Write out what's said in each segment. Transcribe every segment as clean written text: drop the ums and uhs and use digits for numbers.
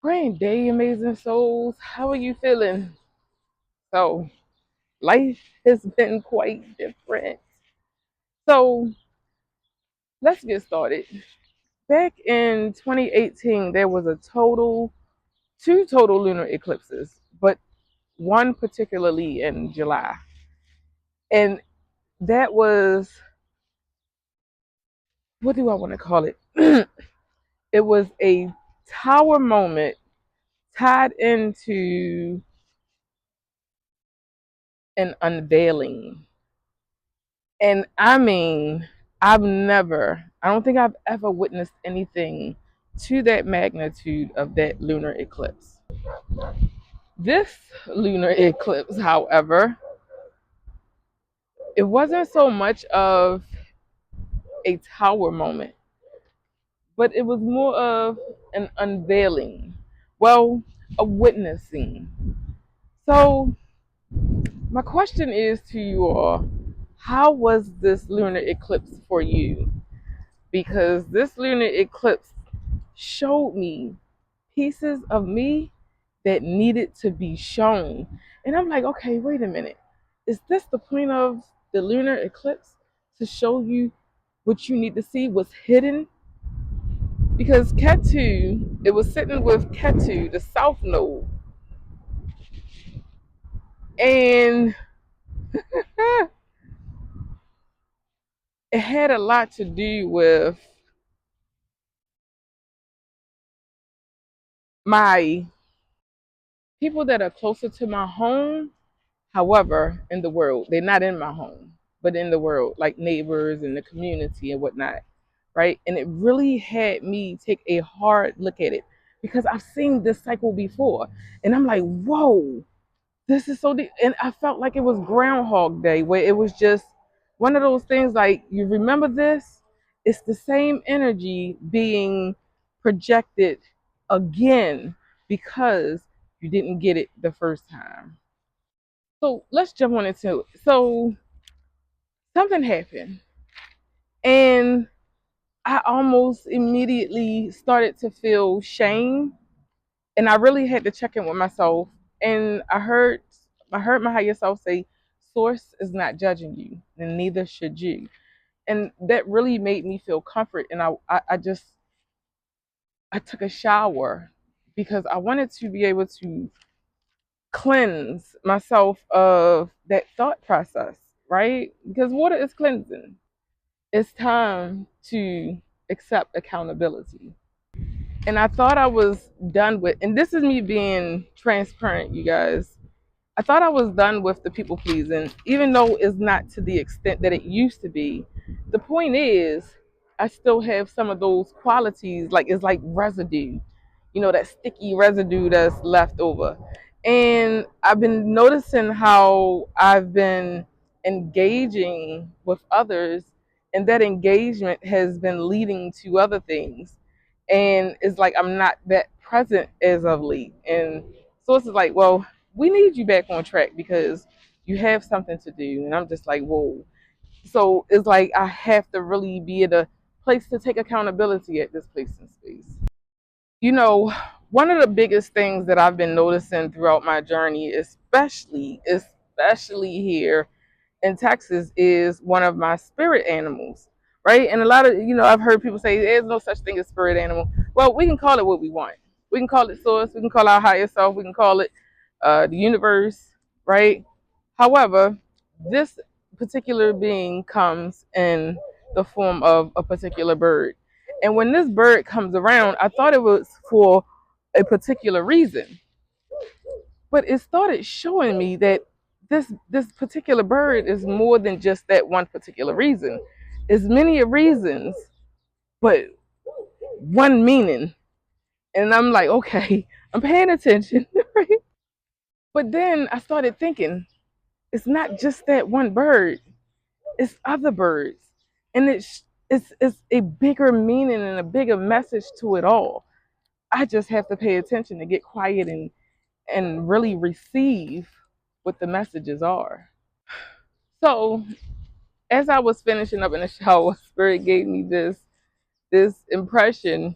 Grand day, amazing souls. How are you feeling? So, life has been quite different. So, let's get started. Back in 2018, there was two total lunar eclipses, but one particularly in July. And that was, what do I want to call it? It was a tower moment tied into an unveiling. And I mean, I don't think I've ever witnessed anything to that magnitude of that lunar eclipse. This lunar eclipse, however, it wasn't so much of a tower moment, but it was more of an unveiling. Well, a witnessing. So, my question is to you all, how was this lunar eclipse for you? Because this lunar eclipse showed me pieces of me that needed to be shown. And I'm like, okay, wait a minute. Is this the point of the lunar eclipse? To show you what you need to see, what's hidden? Because Ketu, it was sitting with Ketu, the south node. And it had a lot to do with my people that are closer to my home. However, in the world, they're not in my home, but in the world, like neighbors and the community and whatnot, right? And it really had me take a hard look at it because I've seen this cycle before, and I'm like, whoa, this is so deep. And I felt like it was Groundhog Day, where it was just one of those things like, you remember this? It's the same energy being projected again because you didn't get it the first time. So let's jump on into it. So something happened, and I almost immediately started to feel shame, and I really had to check in with myself. And I heard my higher self say, "Source is not judging you, and neither should you." And that really made me feel comfort. And I took a shower because I wanted to be able to cleanse myself of that thought process, right? Because water is cleansing. It's time to accept accountability. And I thought I was done with, and this is me being transparent, you guys. I thought I was done with the people pleasing, even though it's not to the extent that it used to be. The point is, I still have some of those qualities, like it's like residue, that sticky residue that's left over. And I've been noticing how I've been engaging with others, and that engagement has been leading to other things. And it's like I'm not that present as of late. And so it's like, well, we need you back on track because you have something to do. And I'm just like, whoa. So it's like I have to really be at a place to take accountability at this place and space. You know, one of the biggest things that I've been noticing throughout my journey, especially here in Texas, is one of my spirit animals, right? And a lot of, I've heard people say there's no such thing as spirit animal. Well, we can call it what we want. We can call it source. We can call our higher self. We can call it the universe, right? However, this particular being comes in the form of a particular bird. And when this bird comes around, I thought it was for a particular reason, but it started showing me that this particular bird is more than just that one particular reason. It's many reasons, but one meaning. And I'm like, okay, I'm paying attention, right? But then I started thinking, it's not just that one bird, it's other birds. And it's a bigger meaning and a bigger message to it all. I just have to pay attention and get quiet and really receive what the messages are. So as I was finishing up in the shower, Spirit gave me this impression,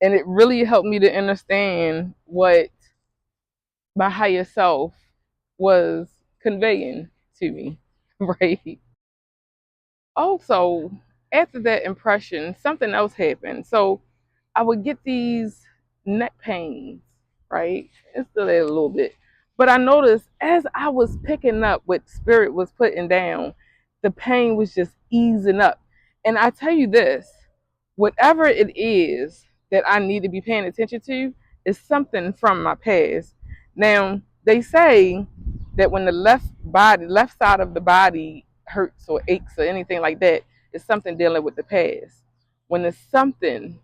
And it really helped me to understand what my higher self was conveying to me, right? Also, after that impression, something else happened. So I would get these neck pains, right? It's still there a little bit. But I noticed as I was picking up what spirit was putting down, the pain was just easing up. And I tell you this, whatever it is that I need to be paying attention to is something from my past. Now, they say that when the left side of the body hurts or aches or anything like that, it's something dealing with the past. When it's something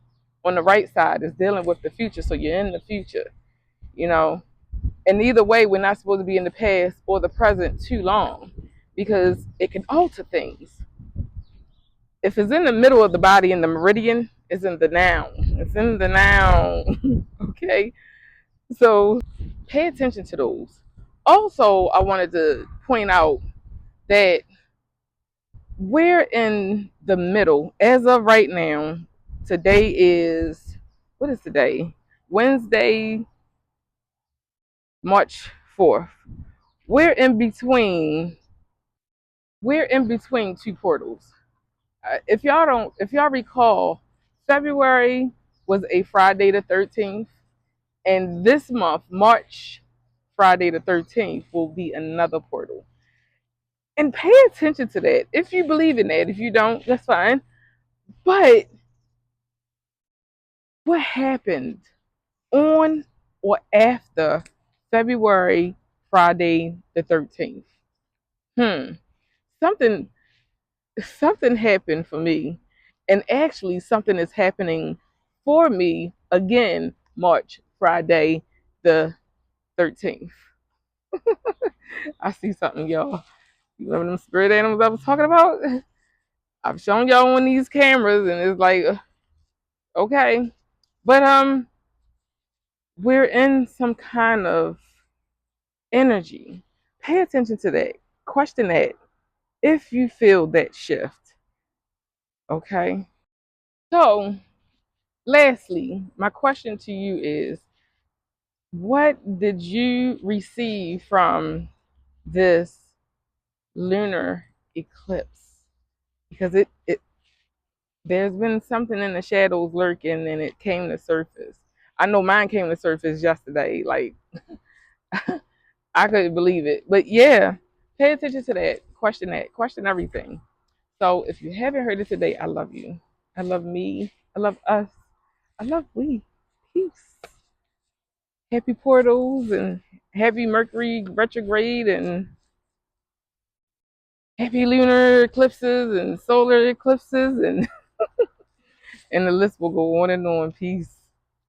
on the right side is dealing with the future, so you're in the future, you know. And either way, we're not supposed to be in the past or the present too long because it can alter things. If it's in the middle of the body in the meridian, it's in the now. It's in the now. Okay? So pay attention to those. Also, I wanted to point out that we're in the middle. As of right now, today is, what is today? Wednesday, March 4th. We're in between, we're in between two portals. If y'all recall, February was a Friday the 13th, and this month, March, Friday the 13th, will be another portal. And pay attention to that. If you believe in that, if you don't, that's fine. But what happened on or after February, Friday the 13th? Hmm. Something something happened for me. And actually something is happening for me again March, Friday the 13th. I see something, y'all. You remember them spirit animals I was talking about? I've shown y'all on these cameras and it's like, okay. But we're in some kind of energy. Pay attention to that. Question that if you feel that shift. Okay. So, lastly, my question to you is what did you receive from this lunar eclipse? Because it there's been something in the shadows lurking and it came to surface. I know mine came to surface yesterday. Like I couldn't believe it. But yeah, pay attention to that, question everything. So if you haven't heard it today, I love you. I love me. I love us. I love we. Peace. Happy portals and happy Mercury retrograde and happy lunar eclipses and solar eclipses and and the list will go on and on. Peace.